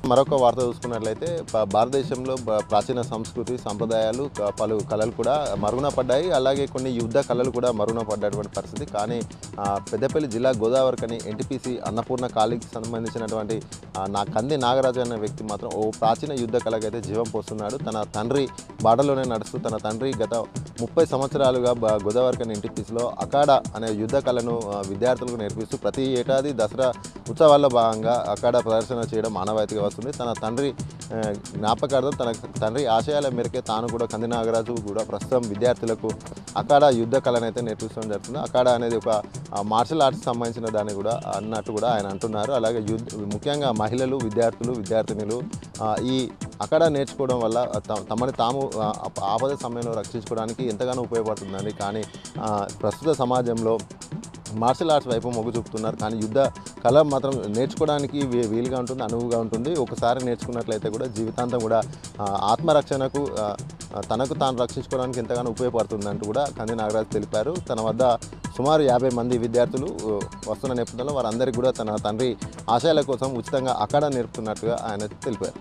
మరొక వార్త చూసుకున్నట్లయితే భారతదేశంలో ప్రాచీన సంస్కృతి సంప్రదాయాలు పలు కళలు కూడా మరుగున పడ్డాయి. అలాగే కొన్ని యుద్ధ కళలు కూడా మరుగున పడ్డటువంటి పరిస్థితి. కానీ పెద్దపల్లి జిల్లా గోదావరికని ఎన్టీపీసీ అన్నపూర్ణ కాలేజీకి సంబంధించినటువంటి కంది నాగరాజు అనే వ్యక్తి మాత్రం ఓ ప్రాచీన యుద్ధ కళకైతే జీవం పోస్తున్నాడు. తన తండ్రి బాటలోనే నడుస్తూ తన తండ్రి గత 30 సంవత్సరాలుగా గోదావరికని ఎన్టీపీసీలో అఖాడా అనే యుద్ధ కళను విద్యార్థులకు నేర్పిస్తూ ప్రతి ఏడాది దసరా ఉత్సవాల్లో భాగంగా అఖాడా ప్రదర్శన చేయడం ఆనవాయితీగా వస్తుంది. తన తండ్రి జ్ఞాపకార్థం తన తండ్రి ఆశయాల మేరకే తాను కూడా కంది నాగరాజు కూడా ప్రస్తుతం విద్యార్థులకు అఖాడా యుద్ధ కళను అయితే నేర్పించడం జరుగుతుంది. అఖాడా అనేది ఒక మార్షల్ ఆర్ట్స్ సంబంధించిన దాన్ని కూడా అన్నట్టు కూడా ఆయన అంటున్నారు. అలాగే ముఖ్యంగా మహిళలు విద్యార్థులు విద్యార్థినులు ఈ అఖాడా నేర్చుకోవడం వల్ల తమని తాము ఆపద సమయంలో రక్షించుకోవడానికి ఎంతగానో ఉపయోగపడుతుందండి. కానీ ప్రస్తుత సమాజంలో మార్షల్ ఆర్ట్స్ వైపు మొగ్గు చూపుతున్నారు. కానీ యుద్ధ కళ మాత్రం నేర్చుకోవడానికి వీలుగా ఉంటుంది, అనువుగా ఉంటుంది. ఒకసారి నేర్చుకున్నట్లయితే కూడా జీవితాంతం కూడా ఆత్మరక్షణకు తనకు తాను రక్షించుకోవడానికి ఎంతగానో ఉపయోగపడుతుందంటూ కూడా కంది నాగరాజు తెలిపారు. తన వద్ద సుమారు 50 మంది విద్యార్థులు వస్తున్న నేపథ్యంలో వారందరికీ కూడా తన తండ్రి ఆశయాల కోసం ఉచితంగా అఖాడా నేర్పుతున్నట్టుగా ఆయన తెలిపారు.